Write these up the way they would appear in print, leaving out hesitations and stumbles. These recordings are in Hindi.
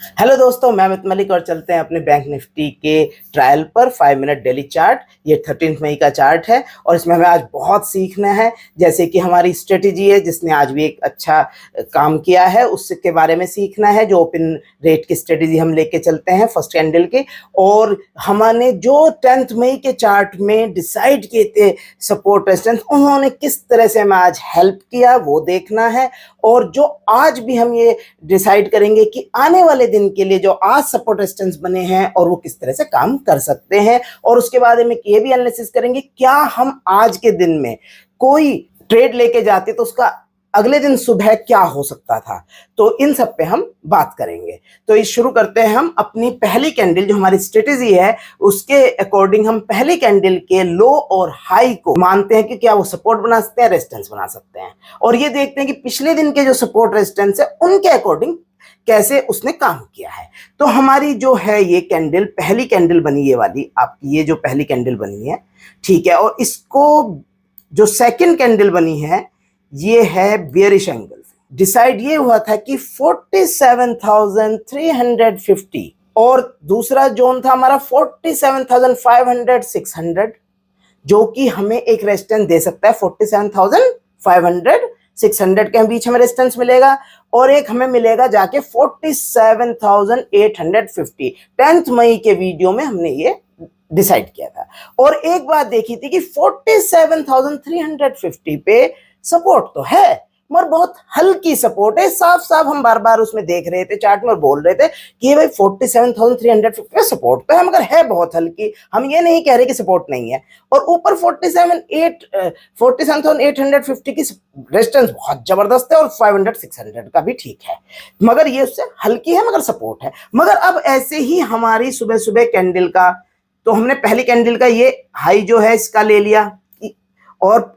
हेलो दोस्तों, मैं अमित मलिक और चलते हैं अपने बैंक निफ्टी के ट्रायल पर 5 मिनट डेली चार्ट। ये 13 मई का चार्ट है और इसमें हमें आज बहुत सीखना है। जैसे कि हमारी स्ट्रेटेजी है जिसने आज भी एक अच्छा काम किया है, उसके बारे में सीखना है। जो ओपन रेट की स्ट्रेटेजी हम लेके चलते हैं फर्स्ट कैंडल की, और हमने जो 10 मई के चार्ट में डिसाइड किए थे सपोर्ट रेजिस्टेंस, उन्होंने किस तरह से हमें आज हेल्प किया वो देखना है। और जो आज भी हम ये डिसाइड करेंगे कि आने वाले दिन के लिए जो आज सपोर्ट रेजिस्टेंस बने हैं और वो किस तरह से काम कर सकते हैं, और उसके बाद में ये भी एनालिसिस करेंगे क्या हम आज के दिन में कोई ट्रेड लेके जाते तो उसका अगले दिन सुबह क्या हो सकता था। तो इन सब पे हम बात करेंगे। तो इस शुरू करते हैं हम अपनी पहली कैंडल, जो हमारी स्ट्रेटेजी है उसके अकॉर्डिंग हम पहली कैंडल के लो और हाई को मानते हैं कि क्या वो सपोर्ट बना सकते हैं, रेजिस्टेंस बना सकते हैं, और ये देखते हैं कि पिछले दिन के जो सपोर्ट रेजिस्टेंस है उनके अकॉर्डिंग कैसे उसने काम किया है। तो हमारी जो है ये कैंडल, पहली कैंडल बनी ये वाली, आपकी ये जो पहली कैंडल बनी है, ठीक है, और इसको जो सेकंड कैंडल बनी है ये है बेयरिश एंगल। डिसाइड ये हुआ था कि 47,350, और दूसरा जोन था हमारा 47,500 600, जो कि हमें एक रेजिस्टेंस दे सकता है। 47,500 600 के बीच हमें रेजिस्टेंस मिलेगा, और एक हमें मिलेगा जाके 47,850। 10 मई के वीडियो में हमने ये डिसाइड किया था। और एक बात देखी थी कि 47,350 पे सपोर्ट तो है, मगर बहुत हल्की सपोर्ट है। साफ साफ हम बार बार उसमें देख रहे थे चार्ट में और बोल रहे थे कि भाई 47,350 पे सपोर्ट तो है, मगर है बहुत हल्की। हम ये नहीं कह रहे कि सपोर्ट नहीं है। और ऊपर 47,850 की रेजिस्टेंस बहुत जबरदस्त है, और 500 600 का भी ठीक है, मगर ये उससे हल्की है, मगर सपोर्ट है। मगर अब ऐसे ही हमारी सुबह सुबह कैंडल का, तो हमने पहली कैंडल का ये हाई जो है इसका ले लिया, और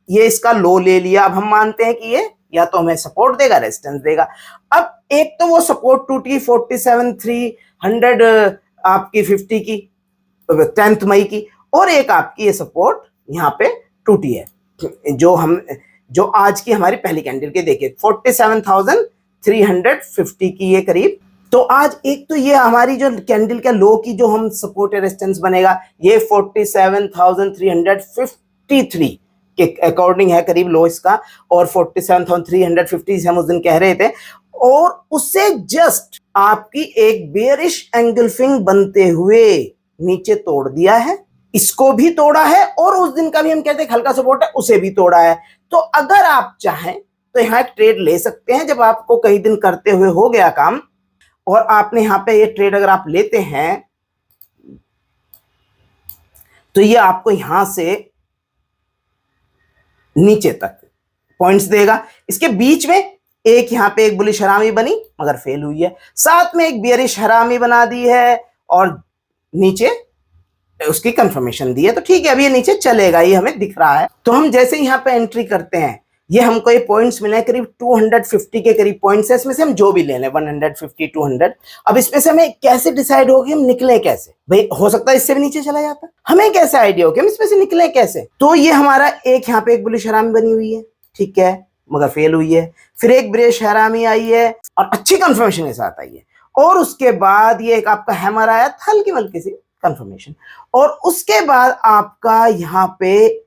ये इसका लो ले लिया। अब हम मानते हैं कि ये या तो हमें सपोर्ट देगा, रेजिस्टेंस देगा। अब एक तो वो सपोर्ट टूटी 47,300 आपकी 50 की 10 मई की, और एक आपकी ये सपोर्ट यहाँ पे टूटी है जो आज की हमारी पहली कैंडल के देखिए 47,350 की ये करीब। तो आज एक तो ये हमारी जो कैंडल का लो की जो हम सपोर्ट रेजिस्टेंस बनेगा ये 47,353 के अकॉर्डिंग है करीब लो इसका, और 47,350 हम उस दिन कह रहे थे। और उससे जस्ट आपकी एक बेयरिश एंगल्फिंग बनते हुए नीचे तोड़ दिया है, इसको भी तोड़ा है, और उस दिन का भी हम कहते हैं हल्का सपोर्ट है उसे भी तोड़ा है। तो अगर आप चाहें तो यहां एक ट्रेड ले सकते हैं। जब आपको कई दिन करते हुए हो गया काम और आपने यहां पे ये ट्रेड अगर आप लेते हैं तो ये आपको यहां से नीचे तक पॉइंट्स देगा। इसके बीच में एक यहां पे एक बुलिश हरामी बनी मगर फेल हुई है, साथ में एक बियरिश हरामी बना दी है, और नीचे उसकी कंफर्मेशन दी है। तो ठीक है, अभी ये नीचे चलेगा, ये हमें दिख रहा है। तो हम जैसे यहां पे एंट्री करते हैं, ये हमको ये पॉइंट्स मिले हैं करीब 250 के करीब पॉइंट्स है। इसमें से हम जो भी ले लें 150 200। अब इसमें से हमें कैसे डिसाइड होगी हम निकले कैसे? भाई हो सकता है इससे भी नीचे चला जाता, हमें कैसे आइडिया हो कि हम इसमें से निकले कैसे? तो ये हमारा एक यहाँ पे एक बुलिश हरामी बनी हुई है, ठीक है, मगर फेल हुई है। फिर एक बेयरिश हरामी आई है और अच्छी कंफर्मेशन के साथ आई है, और उसके बाद ये एक आपका हैमर आया, हल्की मल्की सी कंफर्मेशन, और उसके बाद आपका यहाँ पे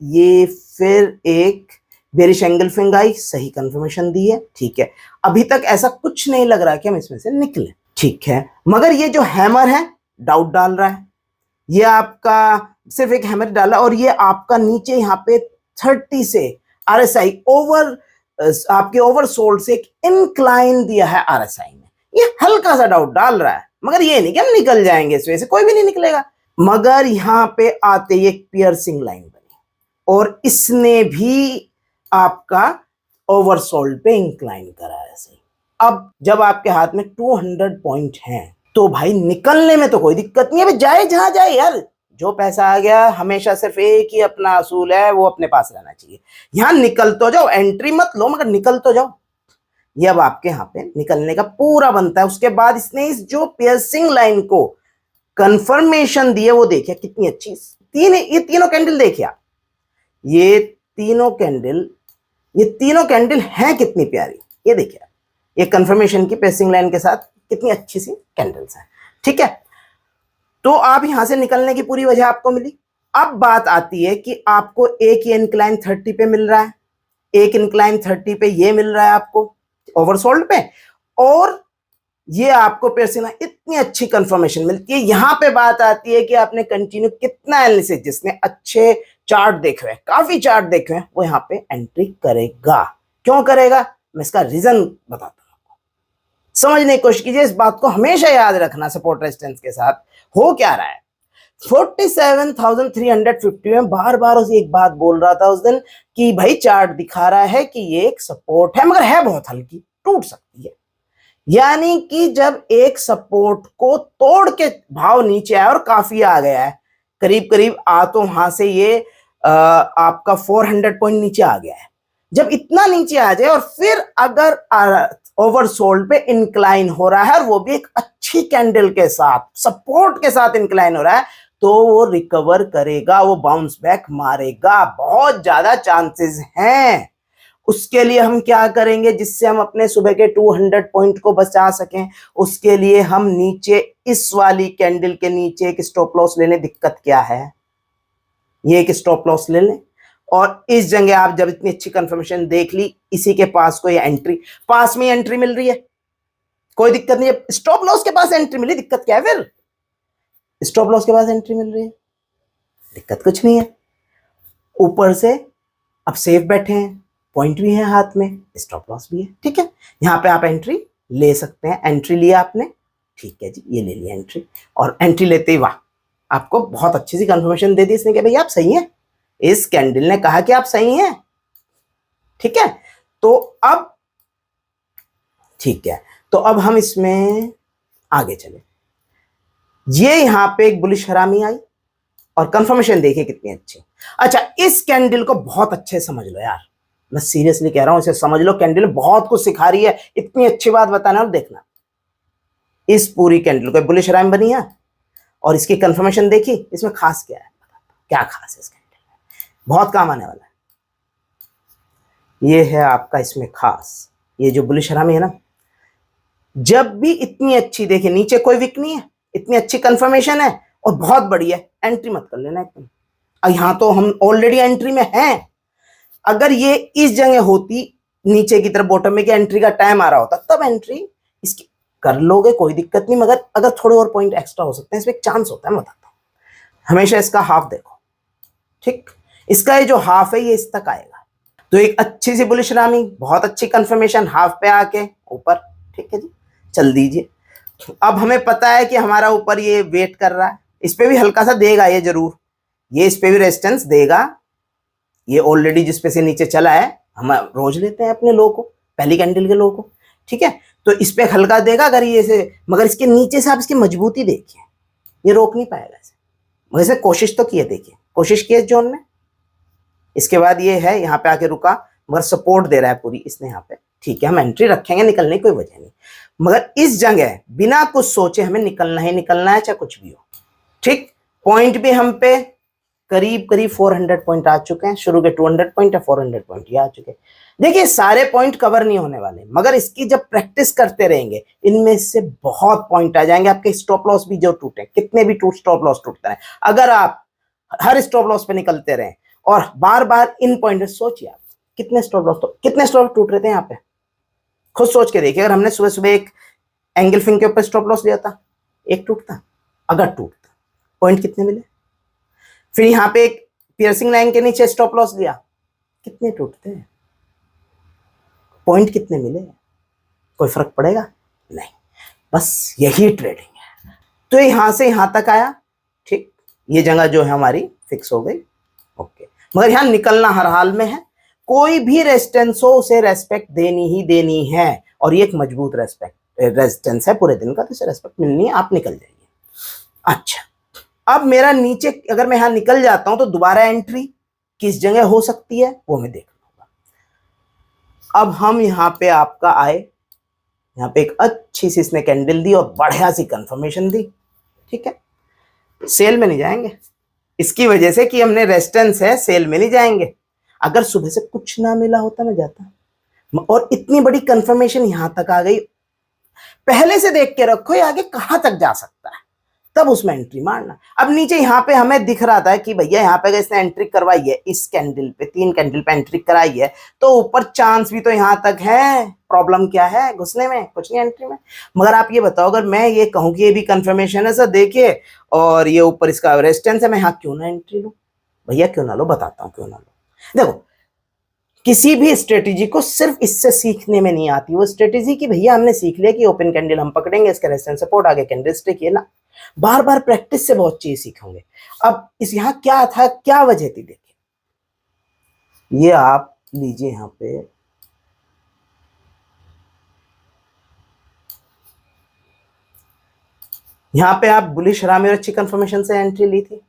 ये फिर एक बेयरिश एंगल्फिंग आई, सही कंफर्मेशन दी है, ठीक है। अभी तक ऐसा कुछ नहीं लग रहा कि हम इसमें से निकले, ठीक है, मगर ये जो हैमर है डाउट डाल रहा है। ये आपका सिर्फ एक हैमर डाला, और ये आपका नीचे यहाँ पे 30 से आरएसआई ओवर, आपके ओवरसोल्ड से एक इंक्लाइन दिया है आरएसआई में। ये हल्का सा डाउट डाल रहा है, मगर ये नहीं कि हम निकल जाएंगे, इस वजह से कोई भी नहीं निकलेगा। मगर यहाँ पे आते ही एक पियर्सिंग लाइन बनी, और इसने भी आपका ओवरसोल्ड पे इंक्लाइन करा है सही। अब जब आपके हाथ में 200 पॉइंट हैं तो भाई निकलने में तो कोई दिक्कत नहीं है, भाई जाए जहां जाए यार। जो पैसा आ गया हमेशा सिर्फ एक ही अपना असूल है, वो अपने पास रहना चाहिए। यहां निकल तो जाओ, एंट्री मत लो मगर निकल तो जाओ। ये अब आपके यहाँ पे निकलने का पूरा बनता है। उसके बाद इसने इस जो पियर्सिंग लाइन को कंफर्मेशन दी है वो देखिए कितनी अच्छी। ये तीनों कैंडल देखिए आप, ये तीनों कैंडल हैं कितनी प्यारी। ये देखिए ये कंफर्मेशन की पियर्सिंग लाइन के साथ कितनी अच्छी सी कैंडल्स हैं, ठीक है। तो आप यहां से निकलने की पूरी वजह आपको मिली। अब बात आती है कि आपको एक ये इंक्लाइन 30 पे मिल रहा है, एक इंक्लाइन 30 पे ये मिल रहा है आपको ओवरसोल्ड पे, और ये आपको पेर्सिना इतनी अच्छी कंफर्मेशन मिलती है। यहां पे बात आती है कि आपने कंटिन्यू कितना एनालिसिस, जिसने अच्छे चार्ट देखे हुए, काफी चार्ट देखे हुए, वो यहां पे एंट्री करेगा। क्यों करेगा, मैं इसका रीजन बताता हूं। समझने की कोशिश कीजिए, इस बात को हमेशा याद रखना। सपोर्ट रेजिस्टेंस के साथ हो क्या रहा है, 47,350 में बार बार उसे एक बात बोल रहा था उस दिन कि भाई चार्ट दिखा रहा है कि ये एक सपोर्ट है, मगर है बहुत हल्की, टूट सकती है। यानी कि जब एक सपोर्ट को तोड़ के भाव नीचे आया और काफी आ गया है, करीब करीब आ तो वहां से ये आपका 400 पॉइंट नीचे आ गया है। जब इतना नीचे आ जाए और फिर अगर ओवरसोल्ड पे इंक्लाइन हो रहा है, और वो भी एक अच्छी कैंडल के साथ, सपोर्ट के साथ इंक्लाइन हो रहा है, तो वो रिकवर करेगा, वो बाउंस बैक मारेगा, बहुत ज्यादा चांसेस हैं। उसके लिए हम क्या करेंगे, जिससे हम अपने सुबह के 200 पॉइंट को बचा सकें, उसके लिए हम नीचे इस वाली कैंडल के नीचे एक स्टॉप लॉस ले लें। दिक्कत क्या है, ये एक स्टॉप लॉस ले लें, और इस जगह आप जब इतनी अच्छी कंफर्मेशन देख ली, इसी के पास कोई एंट्री, पास में एंट्री मिल रही है, कोई दिक्कत नहीं है। स्टॉप लॉस के पास एंट्री मिली, दिक्कत क्या है फिर, स्टॉप लॉस के पास एंट्री मिल रही है, दिक्कत कुछ नहीं है। ऊपर से अब सेफ बैठे हैं, पॉइंट भी है हाथ में, स्टॉप लॉस भी है, ठीक है। यहां पे आप एंट्री ले सकते हैं। एंट्री लिया आपने, ठीक है जी, ये ले लिया एंट्री, और एंट्री लेते ही वाह, आपको बहुत अच्छी सी कंफर्मेशन दे दी इसने कि भाई आप सही हैं, इस कैंडल ने कहा कि आप सही हैं, ठीक है। तो अब ठीक है, तो अब हम इसमें आगे चले। ये यहां पे एक बुलिश हरामी आई और कंफर्मेशन देखिए कितनी अच्छी। अच्छा, इस कैंडल को बहुत अच्छे समझ लो यार, मैं सीरियसली कह रहा हूं, इसे समझ लो। कैंडल बहुत कुछ सिखा रही है, इतनी अच्छी बात बताना, और देखना इस पूरी कैंडल को बुलिश हरामी बनी है, और इसकी कंफर्मेशन देखी, इसमें खास क्या है, क्या खास है इस कैंडल में, बहुत काम आने वाला है। ये है आपका इसमें खास, ये जो बुलिश हरामी है ना, जब भी इतनी अच्छी, देखिए नीचे कोई विक नहीं है, इतनी अच्छी कंफर्मेशन है और बहुत बड़ी है, एंट्री मत कर लेना एकदम। यहां तो हम ऑलरेडी एंट्री में हैं। अगर ये इस जगह होती नीचे की तरफ बॉटम में कि एंट्री का टाइम आ रहा होता, तब एंट्री इसकी कर लोगे, कोई दिक्कत नहीं, मगर अगर थोड़े और पॉइंट एक्स्ट्रा हो सकते हैं, इसमें एक चांस होता है, मैं बताता हूं। हमेशा इसका हाफ देखो, ठीक, इसका ये जो हाफ है ये इस तक आएगा, तो एक अच्छी सी बुलिश हरामी, बहुत अच्छी कंफर्मेशन, हाफ पे आके ऊपर, ठीक है जी, चल दीजिए। अब हमें पता है कि हमारा ऊपर ये वेट कर रहा है, इस पे भी हल्का सा देगा ये जरूर, ये इस पे भी रेजिस्टेंस देगा। ये ऑलरेडी जिस पे से नीचे चला है, हम रोज लेते हैं अपने लो को, पहली कैंडल के लो को, ठीक है, तो इस पे हल्का देगा अगर ये से, मगर इसके नीचे से आप इसकी मजबूती देखिए, ये रोक नहीं पाएगा इसे, मगर इसे कोशिश तो की है, देखिए कोशिश की है इस जोन में। इसके बाद ये है यहाँ पे आके रुका, मगर सपोर्ट दे रहा है पूरी इसने यहाँ पे, ठीक है, हम एंट्री रखेंगे, निकलने की कोई वजह नहीं, मगर इस जगह बिना कुछ सोचे हमें निकलना ही निकलना है, चाहे कुछ भी हो, ठीक। पॉइंट भी हम पे करीब करीब 400 पॉइंट आ चुके हैं, शुरू के 200 पॉइंट है, 400 पॉइंट ये आ चुके हैं। देखिए सारे पॉइंट कवर नहीं होने वाले, मगर इसकी जब प्रैक्टिस करते रहेंगे, इनमें से बहुत पॉइंट आ जाएंगे। आपके स्टॉप लॉस भी जो टूटे, कितने भी स्टॉप लॉस टूटते हैं, अगर आप हर स्टॉप लॉस पे निकलते रहें और बार बार इन पॉइंट, सोचिए आप कितने स्टॉप लॉस, कितने स्टॉप टूट रहे थे यहाँ पे, खुद सोच के देखिए। अगर हमने सुबह सुबह एक एंगल फिंग के ऊपर स्टॉप लॉस लिया था, एक टूटता, अगर टूटता, पॉइंट कितने मिले। फिर यहां पे एक पियर्सिंग लाइन के नीचे स्टॉप लॉस लिया, कितने टूटते हैं, पॉइंट कितने मिले, कोई फर्क पड़ेगा नहीं, बस यही ट्रेडिंग है। तो यहां से यहां तक आया, ठीक, ये जगह जो है हमारी फिक्स हो गई, ओके, मगर यहां निकलना हर हाल में है। कोई भी रेजिस्टेंस हो उसे रेस्पेक्ट देनी ही देनी है, और ये एक मजबूत रेजिस्टेंस है पूरे दिन का, तो इसे रेस्पेक्ट मिलनी है, आप निकल जाइए। अच्छा, अब मेरा नीचे अगर मैं यहां निकल जाता हूं तो दोबारा एंट्री किस जगह हो सकती है वो मैं देख लूंगा। अब हम यहां पे आपका आए, यहां पे एक अच्छी सी इसने कैंडल दी और बढ़िया सी कंफर्मेशन दी, ठीक है, सेल में नहीं जाएंगे इसकी वजह से कि हमने रेजिस्टेंस है, सेल में नहीं जाएंगे। अगर सुबह से कुछ ना मिला होता मैं जाता, और इतनी बड़ी कंफर्मेशन यहां तक आ गई, पहले से देख के रखो ये आगे कहां तक जा सकता है, तब उसमें एंट्री मारना। अब नीचे यहाँ पे हमें दिख रहा था कि भैया यहाँ पे इसने एंट्री करवाई है, इस कैंडल पे 3 कैंडल पे एंट्री कराई है, तो ऊपर चांस भी तो यहाँ तक है। प्रॉब्लम क्या है घुसने में? कुछ नहीं एंट्री में। मगर आप ये बताओ, अगर मैं ये कहूँ कि ये भी कंफर्मेशन है सर देखिए, और ये ऊपर इसका रेजिस्टेंस है, मैं यहाँ क्यों ना एंट्री लूँ? भैया क्यों ना लो, बताता हूँ क्यों ना लो। देखो, किसी भी स्ट्रेटेजी को सिर्फ इससे सीखने में नहीं आती। वो स्ट्रेटेजी की भैया हमने सीख लिया कि ओपन कैंडल हम पकड़ेंगे, इसका रेजिस्टेंस सपोर्ट, आगे कैंडल स्टिक, ये ना बार बार प्रैक्टिस से बहुत चीज सीखेंगे। अब इस यहाँ क्या था, क्या वजह थी, देखिए ये आप लीजिए यहाँ पे, यहाँ पे आप बुलिश रामी और अच्छी कंफर्मेशन से एंट्री ली थी,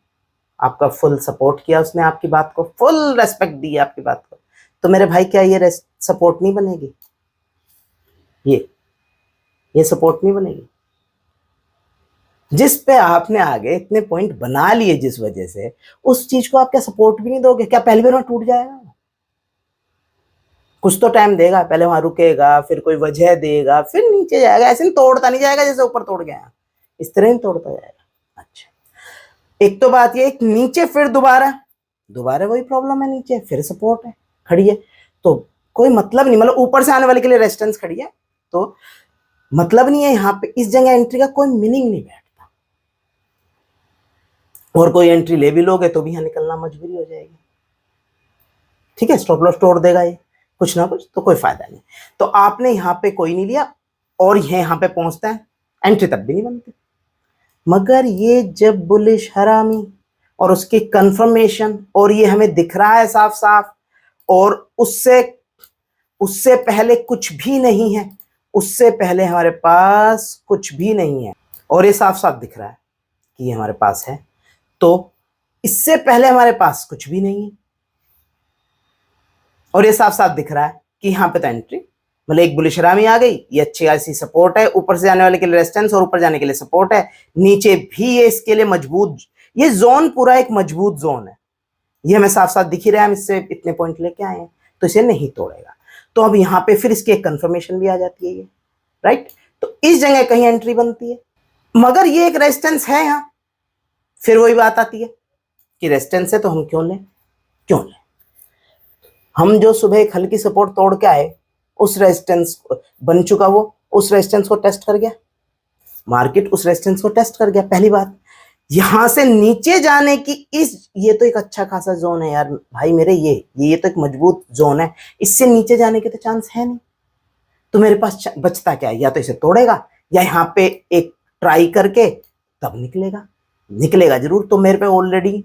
आपका फुल सपोर्ट किया उसने, आपकी बात को फुल रेस्पेक्ट दी आपकी बात को, तो मेरे भाई क्या ये सपोर्ट नहीं बनेगी? ये सपोर्ट नहीं बनेगी? जिस पे आपने आगे इतने पॉइंट बना लिए जिस वजह से, उस चीज को आप क्या सपोर्ट भी नहीं दोगे? क्या पहले बार में टूट जाएगा? कुछ तो टाइम देगा, पहले वहां रुकेगा, फिर कोई वजह देगा, फिर नीचे जाएगा। ऐसे नहीं तोड़ता नहीं जाएगा जैसे ऊपर तोड़ गया, इस तरह नहीं तोड़ता जाएगा। अच्छा, एक तो बात ये, नीचे फिर दोबारा वही प्रॉब्लम है, नीचे फिर सपोर्ट है खड़ी है, तो कोई मतलब नहीं, मतलब ऊपर से आने वाले के लिए रेजिस्टेंस खड़ी है, तो मतलब नहीं है यहाँ पे इस जगह एंट्री का कोई मीनिंग नहीं बैठता। और कोई एंट्री ले भी लोगे तो भी यहाँ निकलना मजबूरी हो जाएगी। ठीक है, स्टॉप लॉस तोड़ देगा ये कुछ ना कुछ, तो कोई फायदा नहीं। तो आपने यहाँ पे कोई नहीं लिया और ये यहाँ पे पहुंचता है, एंट्री तब भी नहीं बनती। मगर ये जब बुलिश हरामी और उसकी कंफर्मेशन, और ये हमें दिख रहा है साफ साफ, और उससे पहले कुछ भी नहीं है, उससे पहले हमारे पास कुछ भी नहीं है, और ये साफ साफ दिख रहा है कि ये हमारे पास है, तो इससे पहले हमारे पास कुछ भी नहीं है, और ये साफ साफ दिख रहा है कि यहाँ पे तो एंट्री, मतलब एक बुलिश हरामी आ गई, ये अच्छी खासी सपोर्ट है, ऊपर से जाने वाले के लिए रेजिस्टेंस और ऊपर जाने के लिए सपोर्ट है, नीचे भी ये इसके लिए मजबूत, ये जोन पूरा एक मजबूत जोन है, ये हमें साफ साफ दिख ही रहा है, हम इससे इतने पॉइंट लेके आए हैं, तो इसे नहीं तोड़ेगा। तो अब यहाँ पे फिर इसकी एक कंफर्मेशन भी आ जाती है ये, राइट, तो इस जगह कहीं एंट्री बनती है, मगर ये एक रेजिस्टेंस है यहाँ, फिर वही बात आती है कि रेजिस्टेंस है तो हम क्यों लें? हम जो सुबह एक हल्की सपोर्ट तोड़ के आए, उस रेजिस्टेंस बन चुका, वो उस रेजिस्टेंस को टेस्ट कर गया, मार्केट उस रेजिस्टेंस को टेस्ट कर गया। पहली बात, यहां से नीचे जाने की ये तो एक अच्छा खासा जोन है यार भाई मेरे, ये तो एक मजबूत जोन है, इससे नीचे जाने के तो चांस है नहीं, तो मेरे पास बचता क्या है? या तो इसे तोड़ेगा, या यहाँ पे एक ट्राई करके तब निकलेगा जरूर। तो मेरे पे ऑलरेडी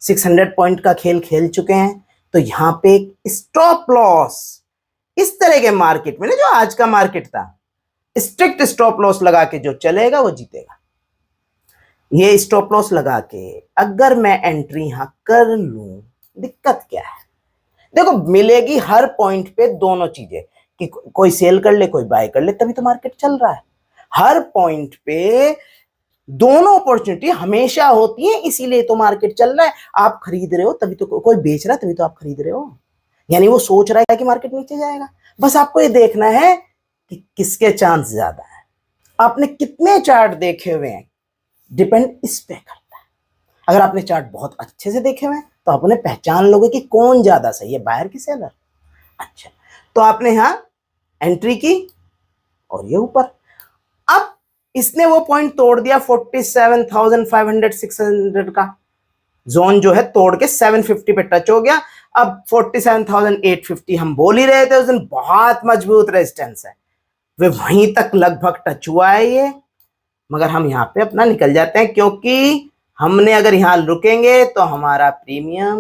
600 पॉइंट का खेल खेल चुके हैं, तो यहाँ पे एक स्टॉप लॉस, इस तरह के मार्केट में ना, जो आज का मार्केट था, स्ट्रिक्ट स्टॉप लॉस लगा के जो चलेगा वो जीतेगा। ये स्टॉप लॉस लगा के अगर मैं एंट्री यहां कर लूं, दिक्कत क्या है? देखो, मिलेगी हर पॉइंट पे दोनों चीजें, कि कोई सेल कर ले कोई बाय कर ले, तभी तो मार्केट चल रहा है। हर पॉइंट पे दोनों अपॉर्चुनिटी हमेशा होती है, इसीलिए तो मार्केट चल रहा है। आप खरीद रहे हो तभी तो, कोई बेच रहा है तभी तो आप खरीद रहे हो, यानी वो सोच रहा है कि मार्केट नीचे जाएगा। बस आपको ये देखना है कि किसके चांस ज्यादा है, आपने कितने चार्ट देखे हुए हैं, डिपेंड इस पे करता है। अगर आपने चार्ट बहुत अच्छे से देखे हुए हैं तो आप उन्हें पहचान लोगे कि कौन ज्यादा सही है, बायर की सेलर। अच्छा, तो आपने यहां एंट्री की और ये ऊपर, अब इसने वो पॉइंट तोड़ दिया 47,500 600 का जोन जो है, तोड़ के 750 पे टच हो गया। अब 47,850 हम बोल ही रहे थे उस दिन, बहुत मजबूत रेजिस्टेंस है, वे वहीं तक लगभग टच हुआ है ये, मगर हम यहाँ पे अपना निकल जाते हैं, क्योंकि हमने अगर यहाँ रुकेंगे तो हमारा प्रीमियम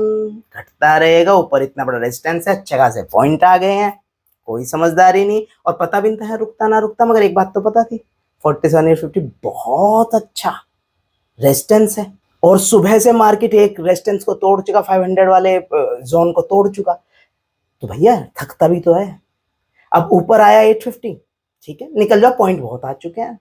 घटता रहेगा। ऊपर इतना बड़ा रेजिस्टेंस है, अच्छे खासे पॉइंट आ गए हैं, कोई समझदारी नहीं, और पता भी नहीं था रुकता ना रुकता, मगर एक बात तो पता थी, 47,850 बहुत अच्छा रेजिस्टेंस है, और सुबह से मार्केट एक रेजिस्टेंस को तोड़ चुका, 500 वाले जोन को तोड़ चुका, तो भैया थकता भी तो है। अब ऊपर आया 850, ठीक है, निकल जाओ, पॉइंट बहुत आ चुके हैं,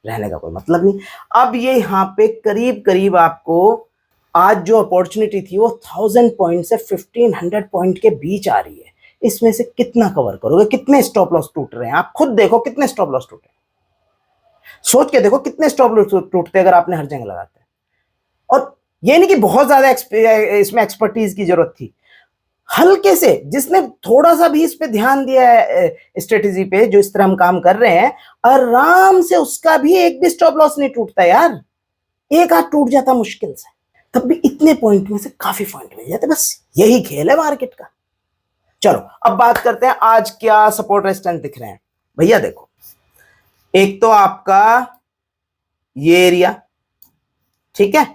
रहने का कोई मतलब नहीं। अब ये यहाँ पे करीब करीब आपको आज जो अपॉर्चुनिटी थी वो 1000 पॉइंट से 1500 पॉइंट के बीच आ रही है, इसमें से कितना कवर करोगे? कितने स्टॉप लॉस टूट रहे हैं? आप खुद देखो कितने स्टॉप लॉस टूटे, सोच के देखो कितने स्टॉप लॉस टूटते अगर आपने हर जगह लगाते हैं। और ये नहीं कि बहुत ज्यादा इसमें एक्सपर्टीज की जरूरत थी, हल्के से जिसने थोड़ा सा भी इस पे ध्यान दिया है स्ट्रेटेजी पे, जो इस तरह हम काम कर रहे हैं, आराम से उसका भी एक भी स्टॉप लॉस नहीं टूटता यार, एक हाथ टूट जाता मुश्किल से, तब भी इतने पॉइंट में से काफी पॉइंट मिल जाते। बस यही खेल है मार्केट का। चलो अब बात करते हैं आज क्या सपोर्ट रेजिस्टेंस दिख रहे हैं। भैया देखो, एक तो आपका ये एरिया, ठीक है,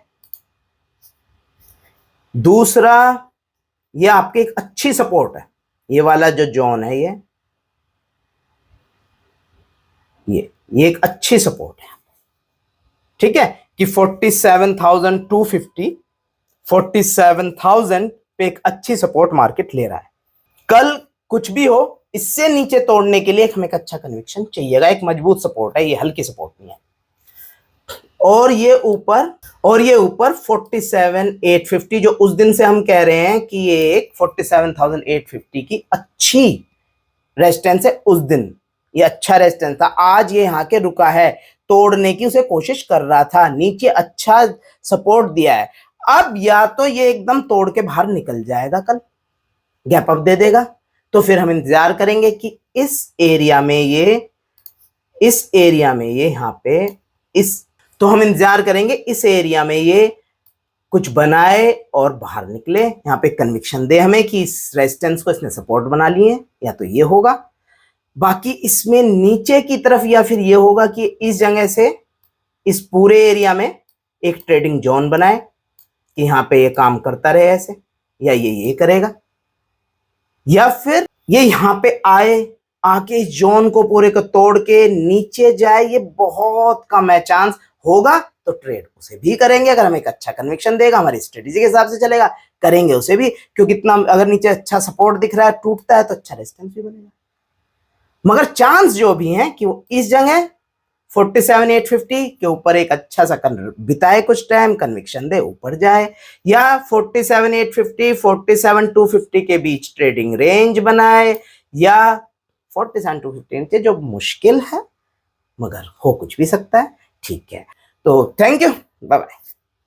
दूसरा ये आपकी एक अच्छी सपोर्ट है, ये वाला जो जोन है ये एक अच्छी सपोर्ट है, ठीक है, कि 47,250 47,000 पे एक अच्छी सपोर्ट मार्केट ले रहा है। कल कुछ भी हो, इससे नीचे तोड़ने के लिए हमें एक अच्छा कन्विक्शन चाहिएगा, एक मजबूत सपोर्ट है, ये हल्की सपोर्ट नहीं है। और ये ऊपर 47,850, जो उस दिन से हम कह रहे हैं कि ये एक 47,850 की अच्छी रेजिस्टेंस है। उस दिन ये अच्छा रेजिस्टेंस था, आज ये यहां के रुका है, तोड़ने की उसे कोशिश कर रहा था, नीचे अच्छा सपोर्ट दिया है। अब या तो ये एकदम तोड़ के बाहर निकल जाएगा, कल गैप अप दे देगा, तो फिर हम इंतजार करेंगे कि इस एरिया में ये यहां पे हम इंतजार करेंगे इस एरिया में ये कुछ बनाए और बाहर निकले, यहां पे कन्विक्शन दे हमें कि इस रेजिस्टेंस को इसने सपोर्ट बना लिए, या तो ये होगा। बाकी इसमें नीचे की तरफ या फिर ये होगा कि इस जगह से इस पूरे एरिया में एक ट्रेडिंग जोन बनाए कि यहां पे ये काम करता रहे ऐसे, या ये करेगा, या फिर ये यहां पे आके इस जोन को पूरे को तोड़ के नीचे जाए। ये बहुत कम है चांस, होगा तो ट्रेड उसे भी करेंगे, अगर हमें एक अच्छा कन्विक्शन देगा, हमारी स्ट्रेटेजी के हिसाब से चलेगा, करेंगे उसे भी, क्योंकि इतना अगर नीचे अच्छा सपोर्ट दिख रहा है, टूटता है तो अच्छा रेजिस्टेंस भी बनेगा। मगर चांस जो भी है कि वो इस जगह 47,850 के ऊपर एक अच्छा सा बिताए कुछ टाइम, कन्विक्शन दे, ऊपर जाए, या 47,850 47,250 के बीच ट्रेडिंग रेंज बनाए, या 47,250 नीचे, जो मुश्किल है मगर हो कुछ भी सकता है। ठीक है, तो थैंक यू, बाय बाय।